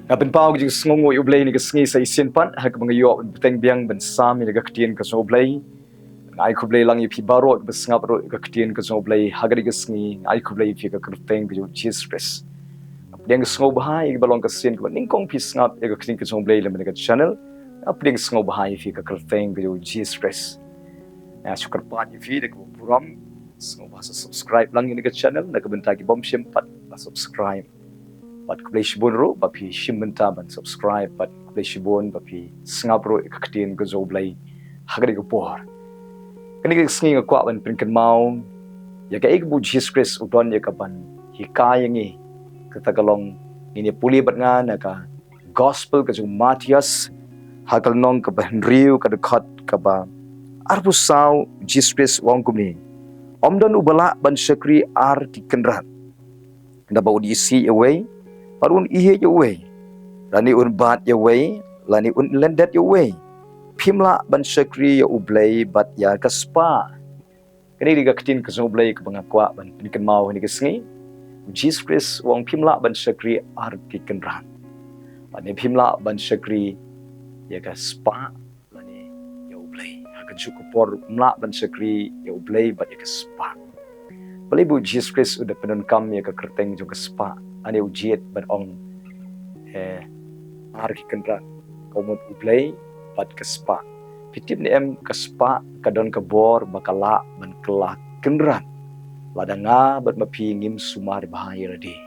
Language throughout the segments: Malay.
Ben pau jing sngongo U Blei ni ka sngi sai sin pan ha ka bangayo teng biang ben sam ni ga ktien ka so Blei ai ku Blei lang pi baro ba snga baro ka ktien ka so Blei ha ga sngi ai ku Blei fi ka krteng ka Jesus deng sngo bahai ka balong ka sin ka ning kong pi snga ka ktien ka so Blei le ka channel deng sngo bahai fi ka krteng ka Jesus syukur pat fi de ku puram sngo ba subscribe lang ni ka channel na ka benta ki bom shim pat subscribe pat ku Blei shibon ro ba pi shim benta ban subscribe pat ku Blei shibon ba pi snga bro ka ktien ka so Blei ha ga por kani ka sngi ka kwa ban pin kan mau ya ka ik bu Jesus udon ya ka ban hikaya ngi ka tagalong ini puli bat nga na ka gospel ka jung Matias hakal nong ka ban riu ka dekat ka ba arbu sau Jesus wong kumni omdon ubala ban shakri ar ki kenrat da ba udi si away parun ihe away lani un bat away lani un lendet away Phimla ban shakri ya U Blei bat ya ka spah kani diga ktin ka U Blei ka bangakwa ban pinikan mau ni ka sngi Jesus wong Phimla ban shakri ar ki kenrat lani Phimla ban shakri ya ka spah lani ya U Blei ka jukupor mla ban shakri ya U Blei bat ya ka spah Bali bu Jesus udah penun kam ya ka kerteng jo ka spah ani ujiet ban ong ar ki kenrat komot U Blei bat ke spah pitip ni em ke spah kadon ke bor bakala ban kelah kenrat ladanga bat mapi ngim sumar bahaya radi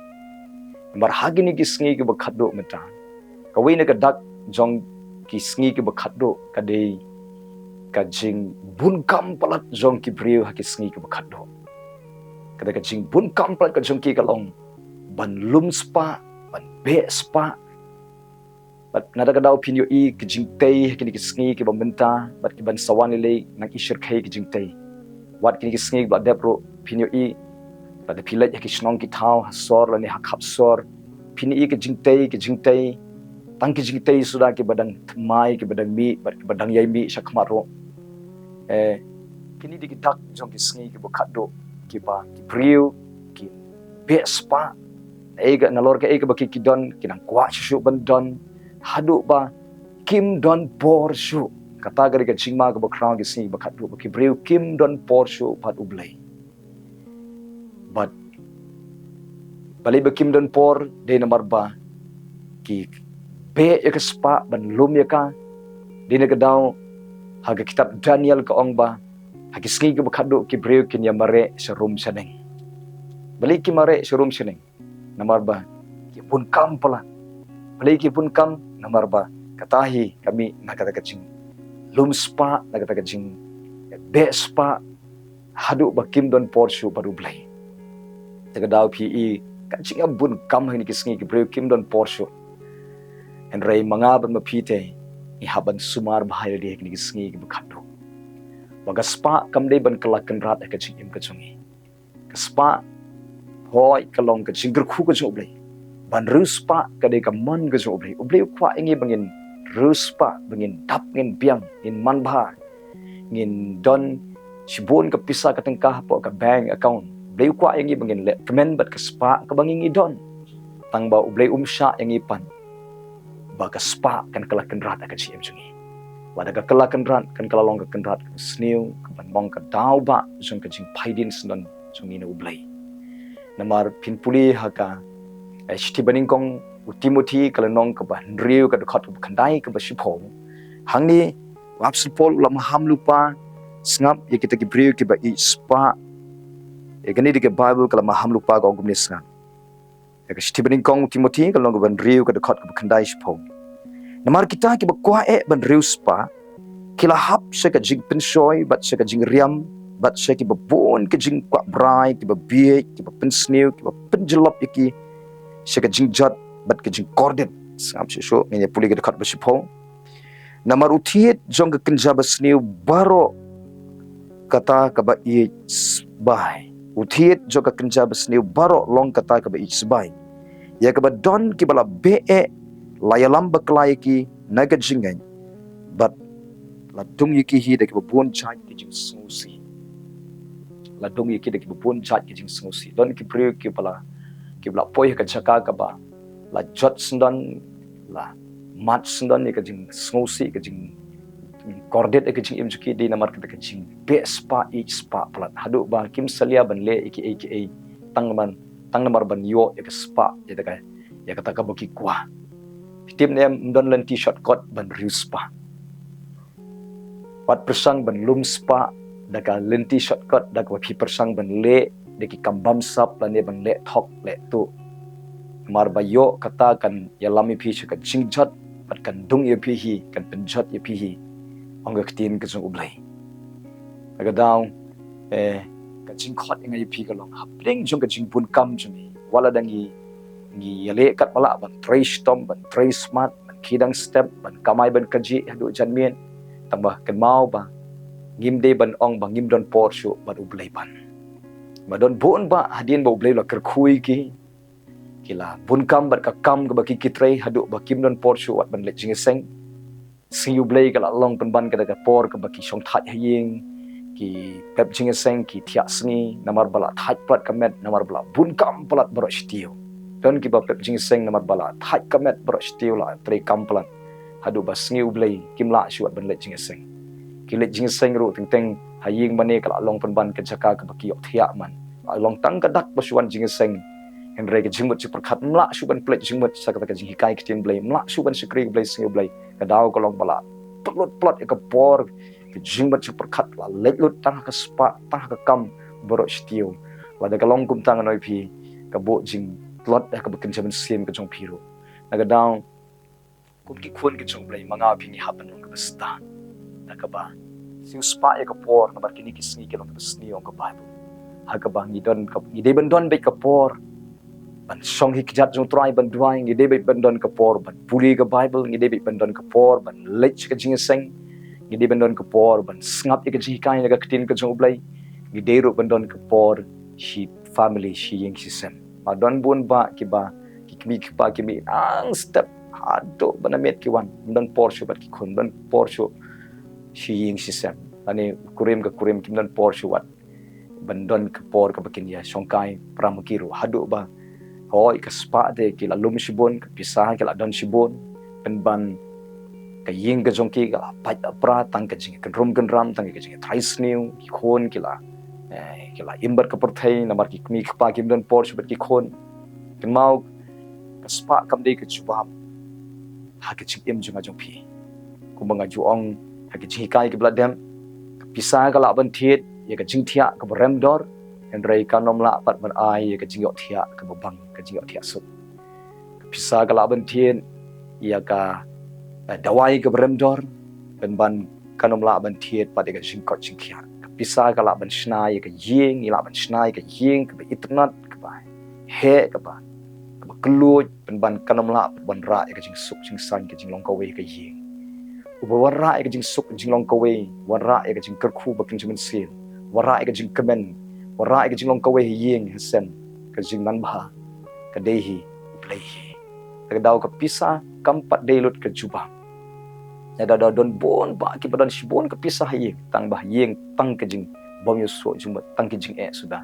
mar hagi ni kisngi ke bakhado mata kawai na kadak jong kisngi ke bakhado kadei kajing bun kam palat jong ki briu hakisngi ke bakhado kada kajing bun kam palat ka jong ki kalong ban lum spah ban be spah bat nada kadau pinyo i kijing tei kini kisngi ki bamenta bat ki ban sawan le nang ishir khai kijing tei wat kini kisngi bat depro pinyo i bat de pilai ki snong ki thau hasor lani hakhap sor pini i kijing tei tang kijing tei sudah ki badang thmai ki badang mi bat ki badang yai mi shakmaro kini dikitak jong kisngi ki bokado ki ba ki priu ki be spa ega nalor ka ega baki kidon kinang kwa shu bandon hadu ba kim don por shu kata gari ka chingma ka bakrang ki sing bakatu baki breu kim don por shu pat U Blei but bali ba kim don por de namar ba ki be ya ka spa ban lum ya ka de na daw haga kitab Daniel ka ong ba hagi singi ka bakadu ki breu kin ya mare sa room saneng bali ki mare sa room saneng namar ba ki pun kam pala bali ki pun kam namar ba katahi kami nakata kacing lum spa nakata kacing be spa hadu bakim don porshu baru Blei tagadaw pi kacing abun kam ni kisngi ki breu kim don porshu en ray mga ban mapite ihaban sumar bahaya dia ni kisngi ki bakado baga spa kam dei ban kalakan rat kacing im kacungi ka spa hoi kalong kacing gerku ka U Blei ban ruspa kadai ka man ka U Blei kwa ingi bangin ruspa bangin dap ngin biang in manbha ngin don sibon ka pisa ka tengkah po ka bank account Blei kwa ingi bangin le kemen bat ka spa ka bangin idon tang ba U Blei umsha ingi pan ba ka spa kan kala kenrat ka ciem chungi wada ka kala kenrat kan kala long ka kenrat ka snew ka ban mong ka daw ba jong ka jing paidin snon chungi na U Blei namar pinpuli haka Shti baning kong Timothy kalanong ka ba Henry ka dekat ka kandai ka ba sipong hangni wapsipol ulam ham lupa sngap ya kita ki briu ki ba I spa e gani di Bible kala maham lupa ka gumni sngap ya ka Shti baning kong Timothy kalanong ka ba Henry ka dekat ka ba kandai sipong namar kita ki ba kwa ban riu spa kila hap sa ka jing pensoy bat sa ka jing riam bat sa ki ba bon ka jing kwa brai ki ba bie ki ba pensnew ki ba penjelop ki saka jingjat bat ke jing kordet sam sho ni puli ke dekat basipo namar utiet jong ke kenja basniu baro kata ka ba I sbai utiet jong ke kenja basniu baro long kata ka ba I sbai ya ka ba don ki bala be layalam baklai ki naga jingan bat ladung yiki hi de ke bon chat ki jing snusi ladung yiki de ke bon chat ki jing snusi don ki priu ki bala poi ka chaka ka ba la jot sndon la mat sendon ni ka jing sngosi ka jing kordet ka jing imjuki di namar ka jing be spa each spa plat hadu ba kim salia ban le aka tang namar ban yo ka spa ya kata ka baki kwa tim nem don len t-shirt kot ban riu spa pat persang ban lum spa daga len t-shirt kot daga pi persang ban le deki kambam sap lan ban le thok le tu mar ba yo kata kan ya lami pi ka jingjat pat kan dung ye pi hi kan penjat ye pi hi ong ka tin ka jong U Blei daga daw ka jing khot ngai pi ka long hapling jong ka jing pun kam jong wala dangi ngi yale kat pala ban trace tom ban trace smart ban kidang step ban kamai ban kaji hadu janmien tambah kan mau ba ngim de ban ong ba ngim don por shu ban U Blei ban ma don bon ba hadin ba U Blei la kerkhui ki kila bun kam bat ka kam ka baki kitrei hadu ba kim don por shu wat ban le jingeseng si U Blei kala long pen ban ka daga por ka baki shong that haying ki pep jingeseng ki thia sni namar bala that plat kamet namar bala bun kam plat bro stiu don ki ba pep jingeseng namar bala that kamet bro stiu la tre kam plat hadu ba si U Blei kim la shu wat ban le jingeseng ki le jingeseng ru teng haying mane kala long pen ban ka jaka ka baki yok thia man long tang ka dak ba shuan jingeseng Henry ke jingmut super khat mla shuban plate jingmut sakata ka jing hikai kitin Blei mla shuban shakri Blei sing U Blei ka daw ka long bala plot plot ka por ke jingmut super khat la letlut tang ka spa tang ka kam boro stiu la da ka long kum tang noi pi ka bo jing plot ka bakin jaman sim ka jong piru na ka daw kum ki khun ki jong Blei manga pi ni hapan long ka basta na ka ba siu spa ka por na bar kini ki sni ka long ka sni ong ka bible ha ka ba ni don ka ni de ban don be ka por ban song hikjat jong try ban drawing ngi debit ban don kapor ban puli ka bible ngi debit ban don kapor ban lech ka jingeseng ngi debit ban don kapor ban snap ka jikai ka tin ka jong U Blei ngi deru ban don kapor shi family shi yeng sisem ma don bun ba ki kimi ang step hado banamet ki wan don por shu bat ki khun don por shu shi yeng sisem ani kurim kim don por shu wat ban don kapor ka bakin ya songkai pramukiru hado ba hoi ka spa de ki la lum shibon ka pisah ki la don shibon pen ban ka ying ka jongki ka pat apra tang ka jing ka ram tang ka jing thais new ki khon ki la imbar ka porthai namar ki mi khpa kim don por shibet ki khon ki mau ka spa kam de ka chubam ha ka ching im junga jongpi kumanga juong ha ki jing kai ki bladem ka pisah ka la ban thiet ya ka jing thia ka rem dor Henry kanom la pat ban ai ka jingok thia ka babang ka jingok thia sup pisa ka la ban thien ya ka dawai ka bremdor ban kanom la ban thiet pat ka jingkot jingkhia ka pisa ka la ban snai ka ying la ban snai ka ying ka itnat ka ba he ka ba kluj ban kanom la ban ra ka jing sup jing san ka jing long ka we ka ying ubawara ka jing sup jing long ka we wara ka jing kerkhu ba kin jimen sil wara ka jing kemen wara ka jing long ka we ying hesen ka jing nan ba ka dehi Blei ka daw ka pisa kampat delut ka juba ya da don bon ba ki badan shibon ka pisa ying tang ba ying tang ka jing bom yo so jing ba tang ki jing suda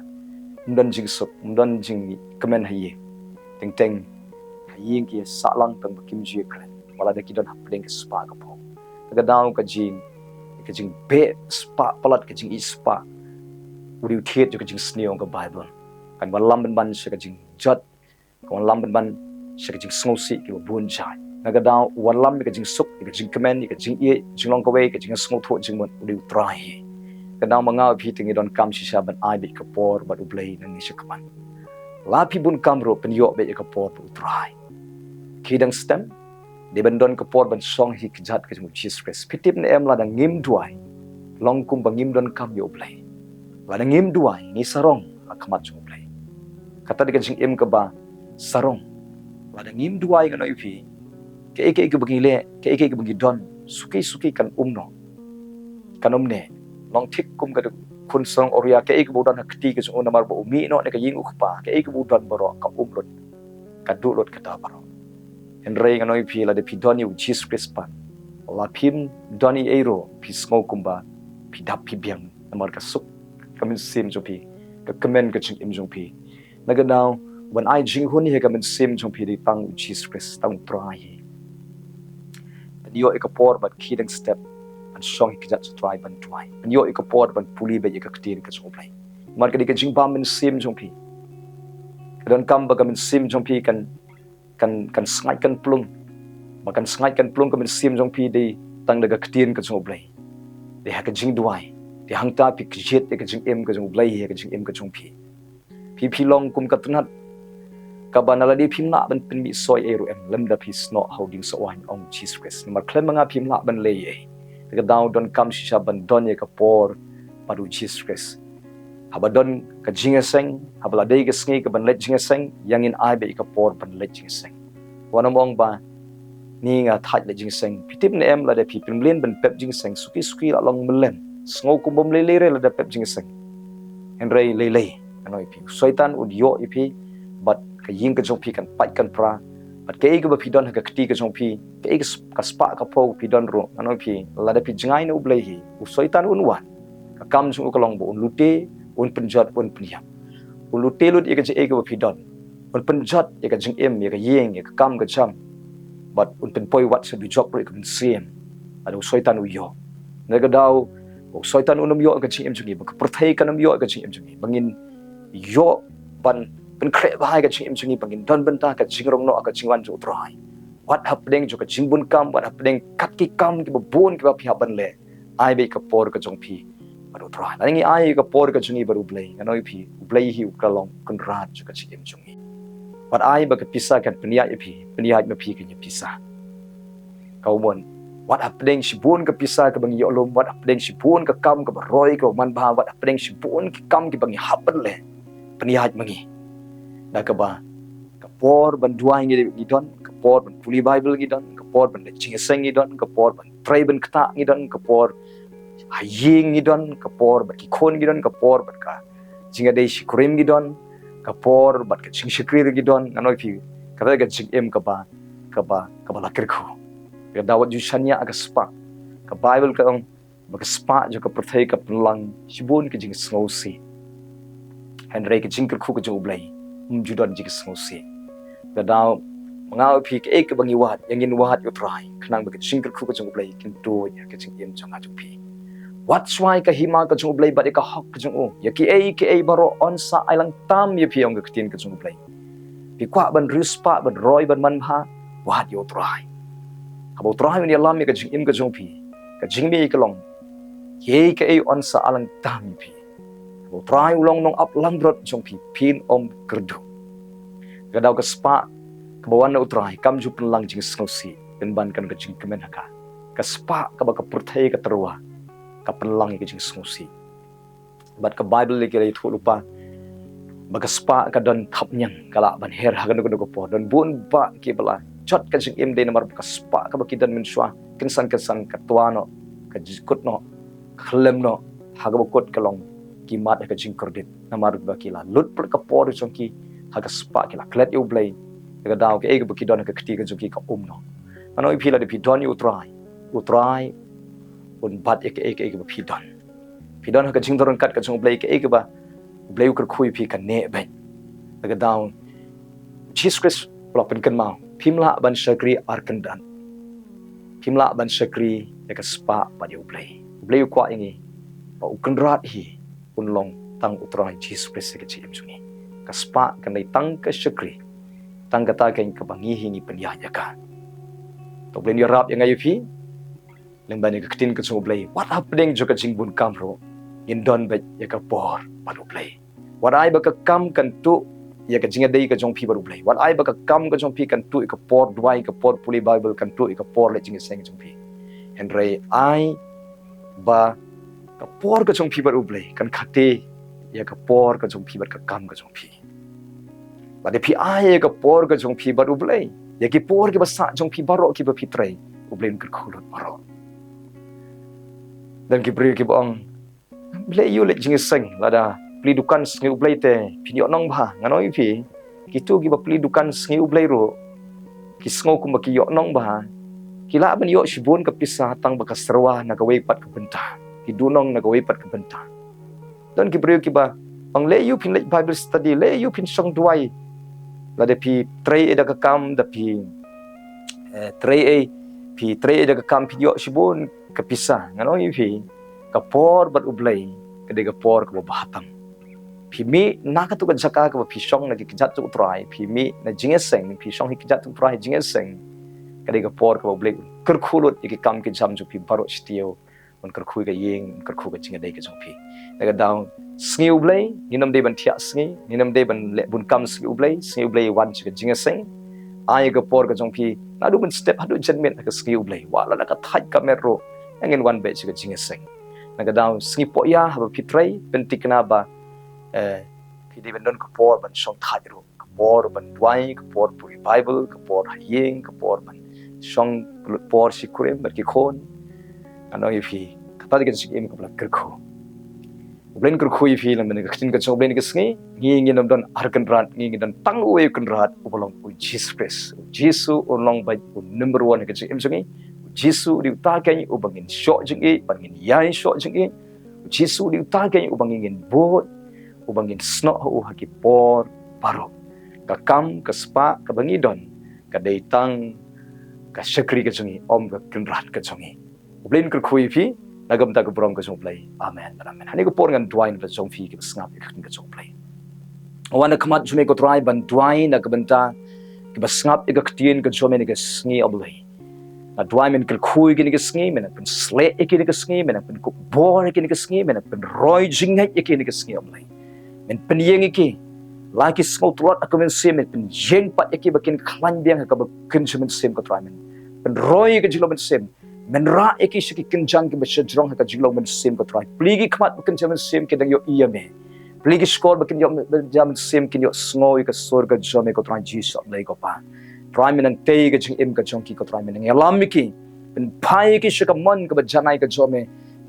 mdan jing sup mdan jing kemen ying teng ying ki salang tang ba kim ji kren wala da ki don hapdeng ka spa ka po ka daw ka jing be spa palat ka jing spa uri thiet jo ka jing sneong ka bible kan walam ban se ka jing jot kon lam ban se ka jing snosi ki bun jai naga daw walam ka jing sup ka jing kemen ka jing ye jing long ka we ka jing sngo tho jing mon uri try ka daw manga phi tingi don kam shisha ban ai bi ka por ba U Blei nang ni se kaman la phi bun kam ro pen yo be ka por bu try kidang stem de ban don ka por ban song hi kjat ka jing Jesus Christ pitip ne em la dang ngim duai long kum bangim don kam yo Blei la dang ngim duai ni sarong akamat U Blei kata de ka jing em ka ba sarong la dang ngim duai ka no phi ke ke bagi le ke bagi don suki kan no kan ne long thik kum ka kun song oria ke budan hakti ke so namar bo mi no ne ka ying ukpa ke budan baro ka rot ka du rot ka ta baro en rei nganoi phi la de phi doni u Jesus Christ pan la phim doni ero phi smo kumba phi dap phi biang namar ka suk kamin sim jo phi ka comment ka ching im jong phi naga now when I jing hun he kamin sim jong phi de tang Jesus Christ tang trai yo ikapor ban kidang step an song ikjat try ban tuai an yo ikapor ban puli be ikaktin ka soblai mar ka dikajing bam min sim jongpi kadon kam ba min sim jongpi kan sngai kan plung bahkan sngai kan plung ka min sim jongpi de tang daga ktin ka soblai de ha ka jing duai de hangta pi kjet de ka jing em ka soblai he ka jing em ka jongpi pi long kum ka tunat kabanala di phim na ban pin mi soi eru em lemda pi sno holding so wan ong Jesus Christ mar klem nga phim na ban le ye ka daw don kam shisha ban don ye ka por padu Jesus Christ haba don ka jinga seng haba la dei ka sngi ka ban let jinga seng yang in ai be ka por ban let jinga seng wana mong ba ni nga that le jinga seng pitip ne em la de pi pin len ban pep jinga seng suki la long melen sngo kum bom le la de pep jinga seng en rei le anoi pi soitan ud yo ipi but ka ying ka jong pi kan pai kan pra but ke ga ba pi don ha ka kti ka jong pi ke ka spa ka po pi don ro anoi pi la da pi jangai no blai hi u soitan un wan ka kam jong ka long bo un lute un penjat un priam un lute lut ye ka je ga ba pi don un penjat ye ka jing em ye ka yeng ye ka kam ka cham but un pen poi wat se du job ri ka siem adu soitan u yo na ga daw o soitan unum yo ka jing em jing ba ka prothei ka nam yo ka jing em jing bangin yo ban pen kre bahai ka ching chungi bangin don benta ka jingrong no ka chingwan jo trai what happening jo ka jingbun kam what happening kat ki kam ki bon ki ba phia ban le ai be ka por ka jong phi baru trai nang ai ka por ka chungi baru blai anoi phi blai hi ka long kan rat jo ka ching chungi what ai ba ka pisa kan penia penia ma phi ka ni pisa kau mon what happening si bon ka pisa ka bangi yo lom what happening si bon ka kam ka roi ka man ba what happening si bon ki kam ki bangi haban le penia mangi na ka ba ka por ban duai ngi don ka por ban puli bible ngi don ka por ban ching seng ngi don ka por ban trai ban kta ngi don ka por haying ngi don ka por ban ki khon ngi don ka por ban ka jinga dei shi krim ngi don ka por ban ka ching shakri ngi don anoi phi ka ga ching em ka ba la kir kho ka dawat ju shanya aga spa ka bible ka ong ba ka spa jo ka prathai ka plang shibun ka jing sngosi henry ka jing kir khu ka jo blai judon jik sngosi ka daw ngau phi ke ek bangi wat yang in wat yo try khnang ba ka jing kir khu ka jo blai kin to ya ka jing em changa ju phi what's why ka hima ka jo blai ba de ka hok ka jo ya ki ai baro on sa ailang tam ye phi ong ka tin ka jo blai pi kwa ban rispa ban roi ban man ha wat yo try abo try ni alam ka jing em ka jo phi ka jing mi ka long ye ka ai on sa alang tam phi abo try ulong nong up lang rot jong phi pin om kerdu ka daw ka spa ka bawan na utray kam ju pen lang jing sngosi ben ban kan ka jing kemen ha ka spa ka ba ka purthai ka terwa ka pen lang ka jing sngosi bat ka bible le ke rai thu lupa ba ka spa ka don thap nyang kala ban her ha kan ko po don bun ba ki bala chot ka jing em de namar ka spa ka ba ki dan min shwa kin san ka tuano ka jikut no khlem no ha ga kot ka long ki mat ka jing kredit namar ba ki la lut per ka por jong ki ha ka spa ki la klet u blai ka daw ke e ka ki don ka kti ka jong ki ka no ano i phila de pi don u try un bat e ka pi don ka jing doron kat ka jong blai ke e ka ba blai u ka khui pi ka ne ba ka daw Jesus Christ plopen kan mau phimla ban shakri arkandan phimla ban shakri ka spa ba u blai u kwa ingi ba u kan rat hi un long tang utrai Jesus Christ ke chim sungi ka spa kan dai tang ka shakri tang ka ta kan ka bangi hingi penya ya ka to blen ya rap yang ayu phi leng ban ka tin ka so blai what happening jo ka jing bun kam ro in don ba ya ka por ba do blai what ai ba ka kam kan tu ya ka jinga dei ka jong phi ba do blai what ai ba ka kam ka jong phi kan tu ka por duai ka por puli bible kan tu ka por le jinga seng jong phi henry ai ba ka por ka jong phi ba do blai kan khate ya ka por ka jong phi ba ka kam ka jong phi ba de phi ai ka por ka jong phi ba do blai ya ki por ki ba sa jong phi baro ki ba phi trai u blai ka khulot baro dan ki pri ki bong blai yu le jinga seng la da pli dukan sngi u blai te phi yo nong ba nganoi phi ki tu ki ba pli dukan sngi u blai ro ki sngo ku ba ki yo nong ba ki la ban yo shibun ka pisa tang ba ka serwa na ka wei pat ka benta ki dunong na ka wei pat ka benta dan ki pri ki ba ang le yu phin le bible study le yu phin song duai la de pi trai e da ka kam da pi trai e pi tre da kam pi yo sibun kepisah ngano pi kapor bat U Blei kede kapor ke bahatam pi mi nak tu kan saka ke pi song na ki jat tu trai pi mi na jingeseng pi song hi jat tu trai jingeseng kede kapor ke U Blei kerkulut ki kam ki jam ju pi baro stio on kerkui ke yeng kerku ke jinga dei ke jong pi daga daw sngi U Blei ninam de ban thia sngi ninam de ban le bun kam sngi U Blei wan chi ke jingeseng ai ke por ke jong pi na du ben step hadu jenmen ke sngi U Blei wala na ka thai ka mero angin wan be chi ke jingeseng naga daw sngi po ya ha pi trai pentikna ba pi de ben don ke por ban song thai ro ke por ban dwai ke por puri bible ke por yeng ke por ban song por si kurem ber ki khon ano pi kata de ke chi em ke bla kerko Blen kerkui fi lang men ke tin ke chong blen ke sngi ngi nam don arkan rat ngi dan tang we kan rat upolong u Jesus Jisu ulong bai number 1 ke chi em chungi Jisu di ta kai u bangin sho jingi bangin yai sho jingi Jisu di ta kai u bangin bot u bangin sno u haki por paro ka kam ka spa ka bangi don ka dei tang ka shakri ke chungi om ka kan rat ke chungi blen kerkui fi nagam ta kabrom ka jong play amen amen hani ko por ngan dwain ka jong fi ki snap ki ka jong play wana khamat jume ko try ban dwain na kabanta ki ba snap ka ktien ka jome ni ka sngi oblay na dwain men kal khui ki ni ka sngi men pen sle ki ni ka sngi men pen ko bor ki ni ka sngi men pen roy jingai ki ni ka sngi oblay men pen yeng ki laki sngo trot akamen sem men pen jeng pat ki bakin klan biang ka ba kin jumen sem ko try men pen roy ka jilo men sem men ra eki shiki kinjang ki basha jrong ka jinglo men sim ko try pligi khamat bukan jaman sim ki dang yo iame pligi skor bukan yo jaman sim ki yo sngo ka sor ka jome ko try Jesus lay ko pa try men ang te ka jing im ka jong ki ko try men ang yalam ki pen pai ki shika mon ka ba janai ka jome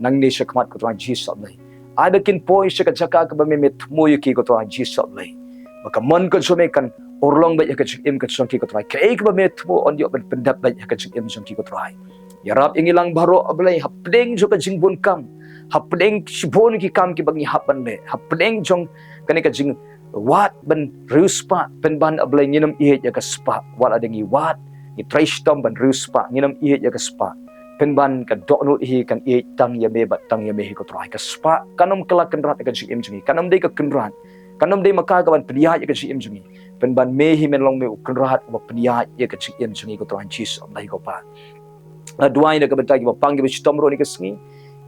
nang ni shika khamat ko try Jesus lay ai bakin poi shika jaka ka ba me met mo ki ko try Jesus lay maka mon ka jome kan orlong ba ya ka jing im ka jong ki ko try ka ek ba met mo on yo ben pendap ba ya ka jing im jong ki ko try yarap ingilang baro ablay hapdeng jo ka jingbon kam hapdeng shibon ki kam ki bangi hapan le hapdeng jong kani ka jing wat ban ruspa pen ban ablay nginam ihet ya ka spa wala dengi wat ni tristom ban ruspa nginam ihet ya ka spa pen ban ka dokno hi kan ihet tang ya be bat tang ya be ko trai ka spa kanom kala kenrat ka jim jingi kanom de ka kenrat kanom de maka ka ban priya ya ka jim jingi pen ban me hi men long me kenrat ba priya ya ka jim jingi ko trai Jesus Allah ko pa duai na kabanta ki ba pang ki ba shitom ro ni ka sngi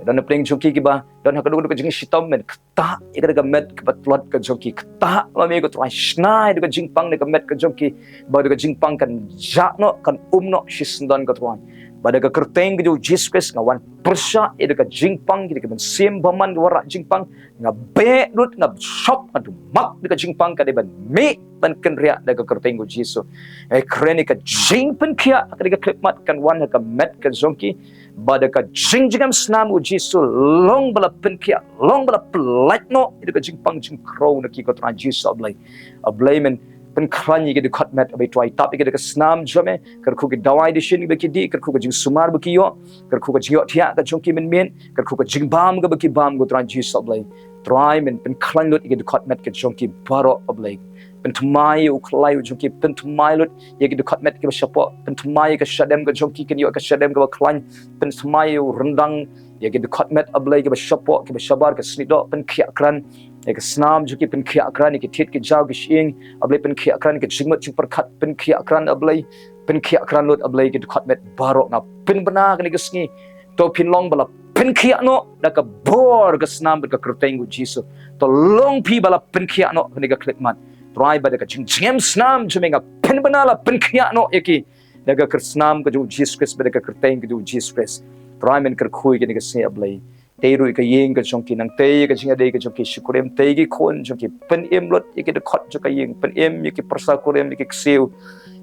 dan na pleng joki ki ba dan ha kadung ka jing shitom men kta ikada ka met ka patlot ka joki kta ma me ko try snai ka jing pang na ka met ka joki ba ka jing pang kan ja no kan no shisdan ka twan ba ka kerteng ki jo Jesus nga wan persha ida ka jing pang ki ka ben sim baman wara jing pang nga be lut nga shop nga mak ka jing pang ka de ban me ban kan ria da ka kerteng ko Jesus kreni ka jing pen kia ka ka klipmat kan wan ka met ka zonki ba ka jing jingam snam u Jesus long bala pen kia long bala plat no ida ka jing pang jing crow na ki ko tran Jesus ablay men pen krani ki de kat met abai try tap ki de ka snam jome kar khu ki dawai de shin ki di kar khu ka jing sumar ki yo kar khu ka jing yo thia ka zonki men kar khu ka jing bam ga ki bam go tran Jesus ablay try men pen klan lot ki de kat met ka zonki baro ablay pentumai uklai ujungki pentumai lut yagi de khatmet ke shapo pentumai ke shadem ke jongki ke yo ke shadem ke klan pentumai rendang yagi de khatmet ablai ke shapo ke shabar ke snido pen khia kran ke snam juki pen khia kran ke thit ke jaw ke shing ablai pen khia kran ke jingmat jing perkhat pen khia kran ablai pen khia kran lut ablai ke de khatmet baro nga pen bana ke ni sngi to pin long bala pen khia no da ka bor ke snam ke kerteng Jesus to long pi bala pen khia no ke ni ka klikman try ba ka jing snam jumenga pen banala pen khia no eki daga ker snam ka ju Jesus Christ ba ka kerteng ka ju Jesus Christ try men ker khui ke ni ka se ablai teru ka yeng ka jongki nang te ka jinga de ka jongki shukurem te gi khon jongki pen em lot eki de khot jo ka yeng pen em eki persa kurem eki kseu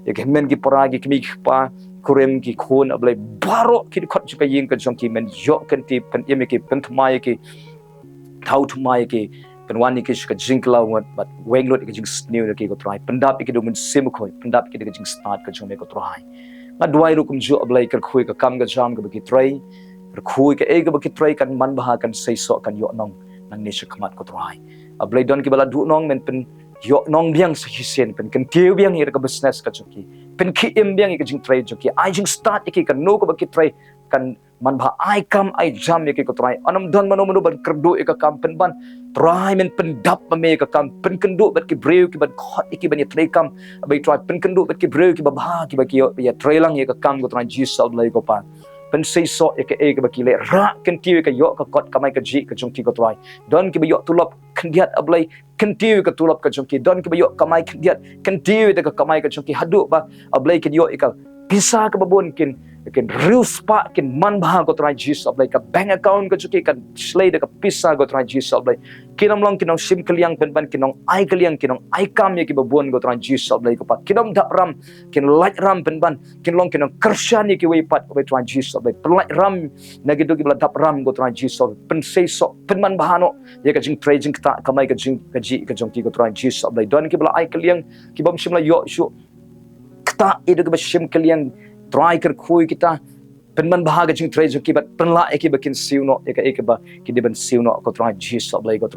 eki men gi poragi kimi pa kurem ki khon ablai baro ki de khot jo ka yeng ka jongki men yo kan ti pen em eki pen thmai eki thau thmai eki penwan ni kish ka jinkla wat but wenglot ka jing snew na ki ko try pendap ki do mun sim khoi pendap ki de jing start ka jome ko try na duai ru kum ju ablai kar khoi ka kam ga jam ka ki try kar khoi ka e ka ki try kan man baha kan sei so kan yo nong nang ni shakmat ko try ablai don ki bala du nong men pen yo nong biang sa hisen pen kan tiu biang ira ka business ka joki pen ki im biang ka jing trade joki ai jing start iki kan no ka ki try kan man ba ai kam ai jam iki ko try anam don mano mano ban kerdu ka kam pen ban try men pen dap me ka kam pen kendu bat ki breu ki ban khot iki ban try kam abai try pen kendu bat ki breu ki ba ki ba ki ya try lang ka kam ko try jisu lai ko pa pen sei so ka ka ba ki le ra kan tiu ka yo ka kot kamai ka ji ka jong ki ko try don ki ba yo tulap kendiat ablai kentiu ka tulap ka jongki don ki bayo kamai kendiat kentiu ka kamai ka jongki hadu ba ablai kin yo ikal bisa ka babon kin real spah kin man bah ko try Jesus ablai ka bank account ka jongki kan slay ka pisa ko try Jesus ablai kinam long kinong sim kaliang pen ban kinong ai kaliang kinong ai kam ye ki babon ko try Jesus ablai ko pa kinam dak ram kin light ram pen ban kin long kinong kershan ye ki wei pat ko try Jesus ablai light ram nagido ki bla dap ram ko try Jesus pen sei so pen man bahano ye ka jing trade jing ta kamai ka jing ka ji ka jong ki ko try Jesus ablai don ki bla ai kaliang ki bam sim la yo shu kta ido ki ba sim kaliang try ker khui kita penman bahaga jing trade jong ki bat penla eki bakin siuno eka ba ki diban siuno ko try Jesus ablai ko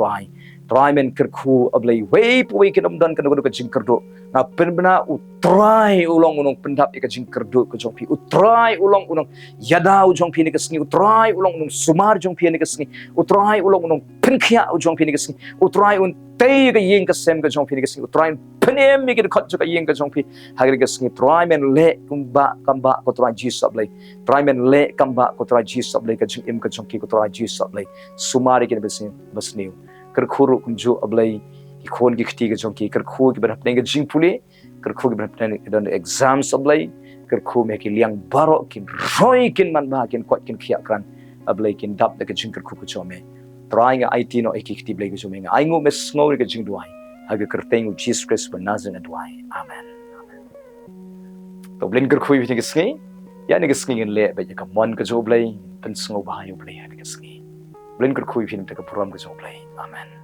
try men ker khu ablai wei pu wei kinam don kan ko jing kerdo na penbena utrai ulong unong pendap eka jing kerdo ko jong pi utrai ulong unong yadau jong pi ni kesni utrai ulong unong sumar jong pi ni kesni utrai ulong unong penkhia jong pi ni kesni utrai un tei ka yeng ka sem ka jong pi ni kesni utrai penem mi ki khot ka yeng ka jong pi hagri kesni try men le kamba ko try Jesus ablai try men le kamba ko try Jesus ablai ka jing im ka jong ki ko try Jesus ablai sumari ki basniu ker khuru kunju ablai ikon ki khti ka jong ki ker khu ki berap neng jing puli ker khu ki berap neng don exam ablai ker khu me ki liang baro kin roi kin man ba kin kwat kin khia kran ablai kin dap da ka jing ker khu ku chome trying IT no ekikti blai ku chome ai ngo mes ngo ka jing duai haga ker teng Jesus Christ ban nazan duai amen to blin ker khu bi ki sngi ya ni ki sngi le ba ka mon ka jo blai pen sngo ba yu blai ha ki sngi blin ker khu bi ni ka program ka jo blai amen